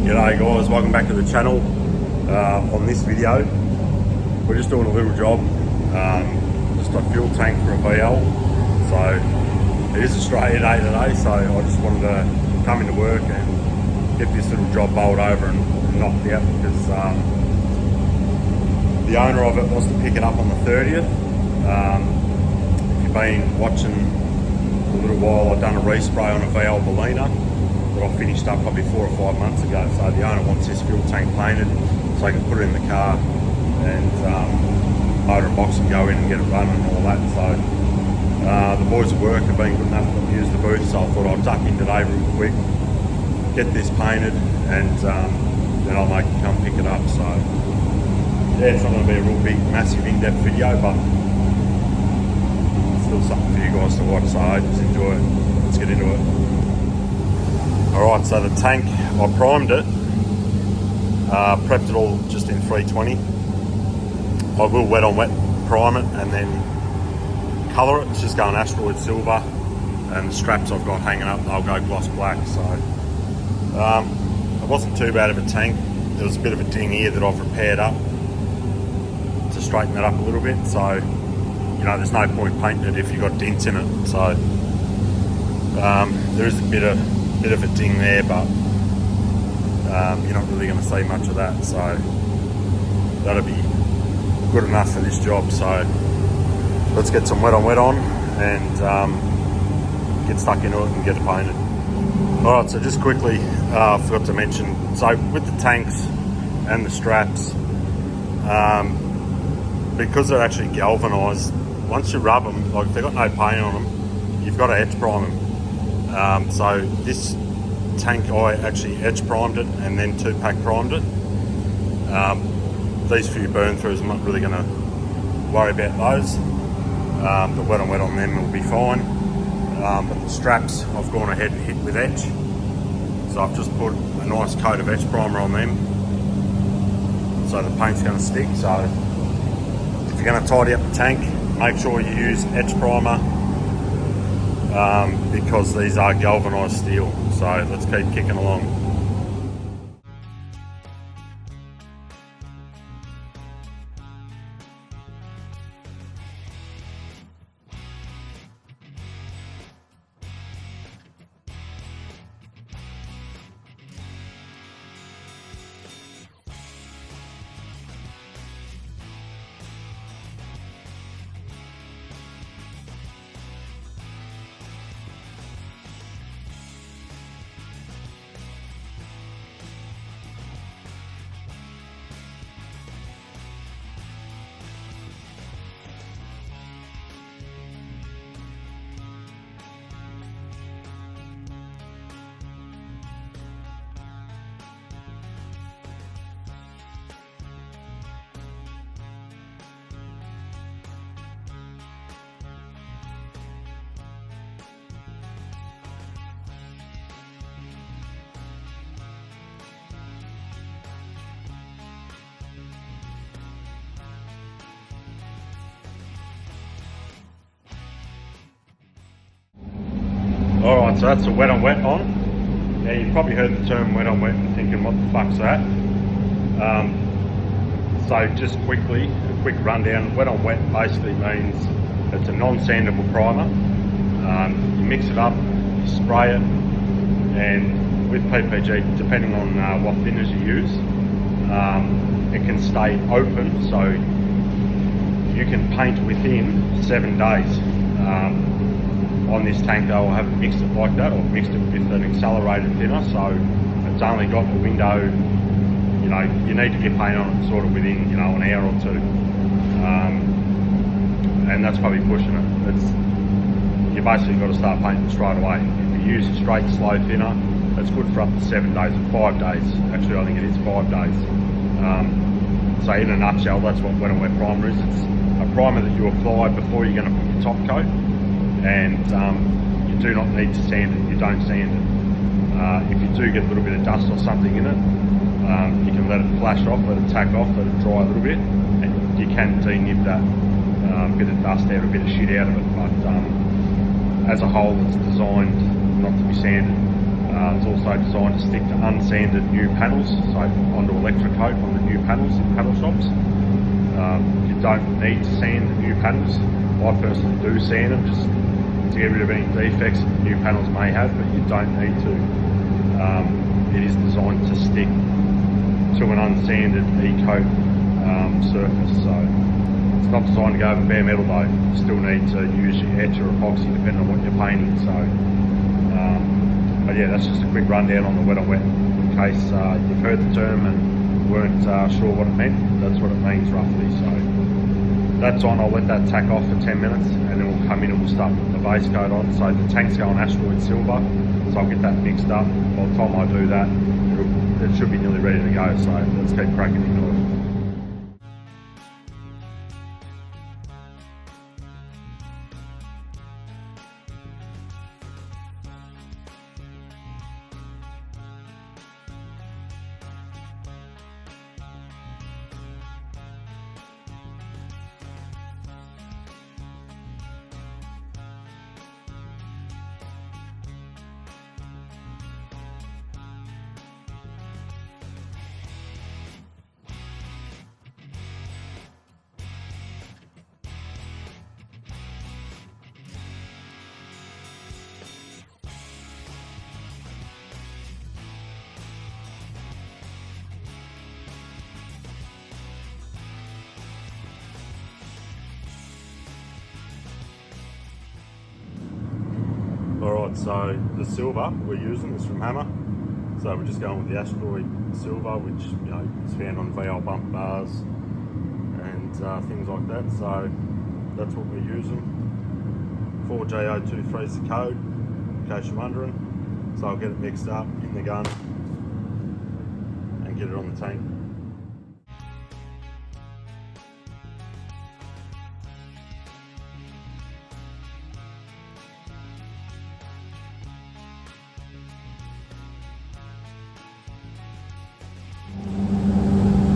G'day guys, welcome back to the channel. On this video, we're just doing a little job, just a fuel tank for a VL. So it is Australia Day today, so I just wanted to come into work and get this little job bowled over and knocked out because the owner of it wants to pick it up on the 30th. If you've been watching for a little while, I've done a respray on a VL Bellina that I finished up probably 4 or 5 months ago. So the owner wants this fuel tank painted so I can put it in the car and motor and box and go in and get it running and all that. So the boys at work have been good enough to use the booth, so I thought I'd duck in today real quick, get this painted, and then I'll make you come pick it up. So yeah, it's not going to be a real big, massive, in-depth video, but still something for you guys to watch, so I hope you enjoy it. Let's get into it. Alright, so the tank, I primed it, prepped it all just in 320. I will wet on wet prime it and then colour it. It's just going asteroid silver, and the straps I've got hanging up, they'll go gloss black. So it wasn't too bad of a tank. There was a bit of a ding here that I've repaired up to straighten that up a little bit. So, you know, there's no point painting it if you've got dents in it. So there is a bit of a ding there, but you're not really going to see much of that, so that'll be good enough for this job. So let's get some wet on and get stuck into it and get it painted. Alright, so just quickly, I forgot to mention, so with the tanks and the straps, because they're actually galvanised, once you rub them, like if they've got no paint on them, you've got to edge prime them. So this tank, I actually edge primed it and then 2-pack primed it. These few burn throughs, I'm not really going to worry about those. The wet on them will be fine. But the straps, I've gone ahead and hit with edge. So I've just put a nice coat of edge primer on them, so the paint's going to stick. So if you're going to tidy up the tank, make sure you use edge primer, because these are galvanised steel. So let's keep kicking along. Alright, so that's a wet on wet on. Now you've probably heard the term wet on wet and thinking, what the fuck's that? So just quickly, a quick rundown. Wet on wet basically means it's a non-sandable primer. You mix it up, you spray it, and with PPG, depending on what thinners you use, it can stay open, so you can paint within 7 days. On this tank though, I haven't mixed it like that. I've mixed it with an accelerated thinner, so it's only got a window. You know, you need to get paint on it sort of within, you know, an hour or two, and that's probably pushing it. You basically got to start painting straight away. If you use a straight slow thinner, it's good for up to 7 days or 5 days. Actually, I think it is 5 days. So in a nutshell, that's what wet on wet primer is. It's a primer that you apply before you're going to put your top coat. And you do not need to sand it, you don't sand it. If you do get a little bit of dust or something in it, you can let it flash off, let it tack off, let it dry a little bit, and you can denib that bit of dust out, a bit of shit out of it. But as a whole, it's designed not to be sanded. It's also designed to stick to unsanded new panels, so onto electrocoat on the new panels in panel shops. You don't need to sand the new panels. I personally do sand them just to get rid of any defects that the new panels may have, but you don't need to. It is designed to stick to an unsanded e-coat surface, so it's not designed to go over bare metal though. You still need to use your etch or epoxy depending on what you're painting. So, but yeah, that's just a quick rundown on the wet on wet in case you've heard the term and weren't sure what it meant. That's what it means roughly. So that's on. I'll let that tack off for 10 minutes and then we'll come in and we'll start putting the base coat on. So the tank's going asteroid silver, so I'll get that mixed up. By the time I do that, it should be nearly ready to go. So let's keep cracking into it. Alright, so the silver we're using is from Hammer. So we're just going with the asteroid silver, which is found on VL bump bars and things like that. So that's what we're using. 4J023 is the code, in case you're wondering. So I'll get it mixed up in the gun and get it on the tank.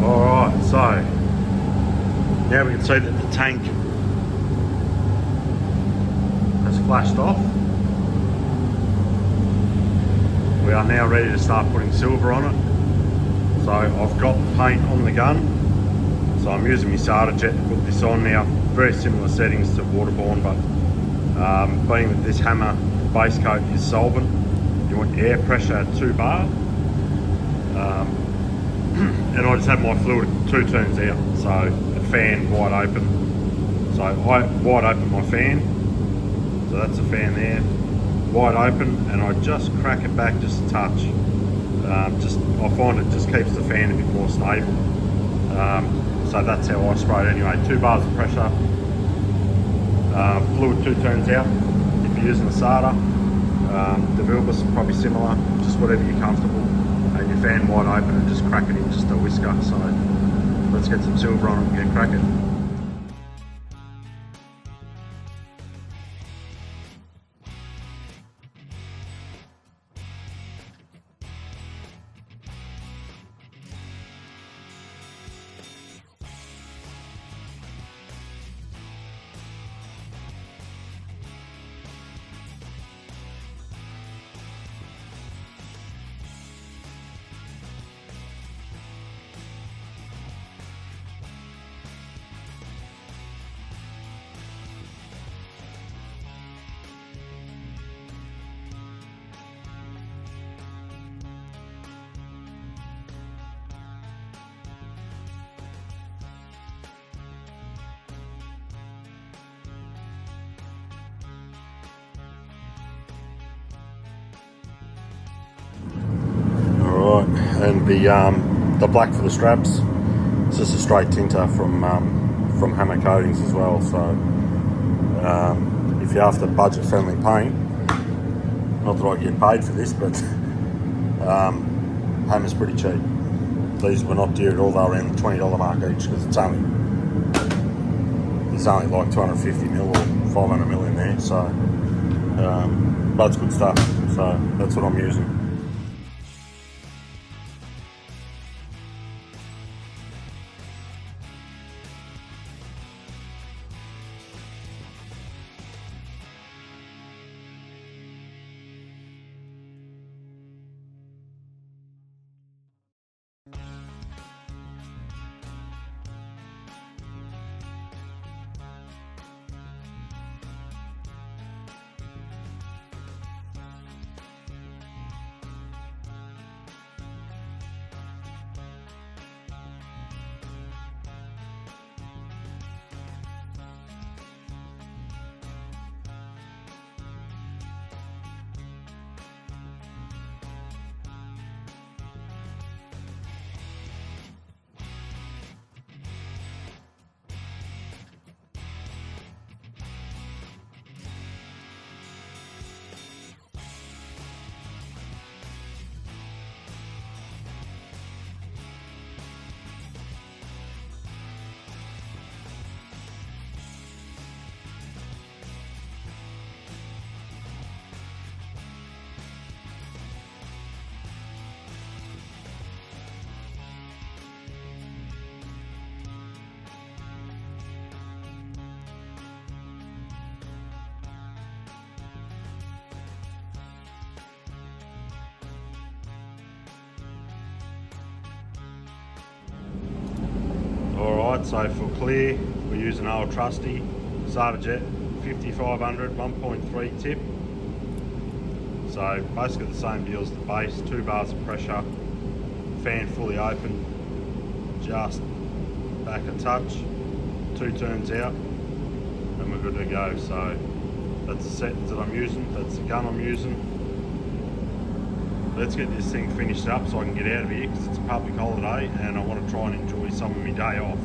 Alright, so now we can see that the tank has flashed off. We are now ready to start putting silver on it. So I've got the paint on the gun. So I'm using my SATA jet to put this on now. Very similar settings to waterborne, but being that this Hammer base coat is solvent, you want air pressure at 2 bar. And I just have my fluid 2 turns out, so the fan wide open. So I wide open my fan, so that's the fan there, wide open, and I just crack it back just a touch. I find it just keeps the fan a bit more stable. So that's how I spray it anyway. 2 bars of pressure, fluid 2 turns out. If you're using the SATA, the Vilbus are probably similar, just whatever you're comfortable. And your fan wide open and just crack it in just a whisker. So let's get some silver on it and get cracking. And the black for the straps, it's just a straight tinter from Hammer Coatings as well. So if you're after budget friendly paint, not that I get paid for this, but Hammer's pretty cheap. These were not dear at all, they were around the $20 mark each, because it's only like 250ml or 500ml in there. So but it's good stuff, so that's what I'm using. Alright, so for clear, we're using an old trusty Jet 5500 1.3 tip. So basically the same deal as the base, 2 bars of pressure, fan fully open, just back a touch, 2 turns out, and we're good to go. So that's the settings that I'm using, that's the gun I'm using. Let's get this thing finished up so I can get out of here, because it's a public holiday and I want to try and enjoy some of my day off.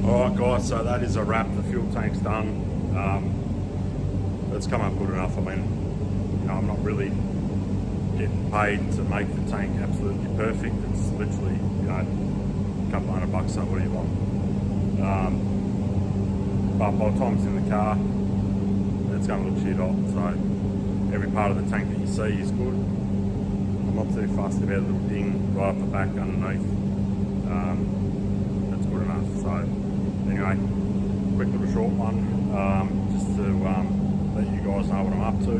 Alright guys, so that is a wrap. The fuel tank's done. It's come up good enough. I mean, you know, I'm not really getting paid to make the tank absolutely perfect. It's literally, you know, a couple $100, so what do you want? But by the time it's in the car, it's going to look shit hot. So every part of the tank that you see is good. I'm not too fussed about a little ding right off the back underneath. That's good enough. So anyway, quick little short one, just to let you guys know what I'm up to.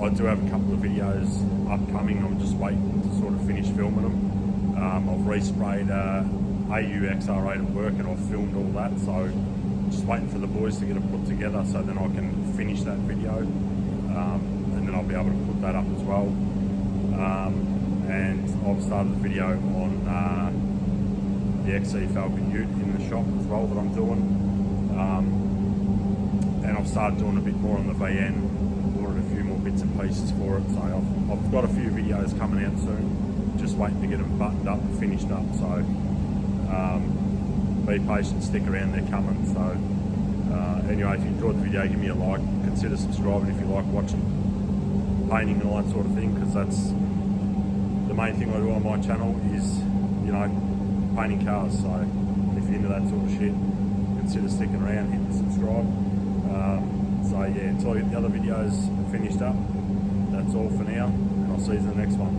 I do have a couple of videos upcoming. I'm just waiting to sort of finish filming them. I've resprayed AU XR8 at work and I've filmed all that, so just waiting for the boys to get it put together so then I can finish that video, and then I'll be able to put that up as well. And I've started the video on the XC Falcon Ute in the shop as well that I'm doing. And I've started doing a bit more on the VN, ordered a few more bits and pieces for it. So I've got a few videos coming out soon, just waiting to get them buttoned up and finished up. So be patient, stick around, they're coming. So anyway, if you enjoyed the video, give me a like, consider subscribing if you like watching painting and all that sort of thing, because that's the main thing I do on my channel is, you know, painting cars. So if you're into that sort of shit, consider sticking around, hit the subscribe. So yeah, until I get the other videos finished up, that's all for now, and I'll see you in the next one.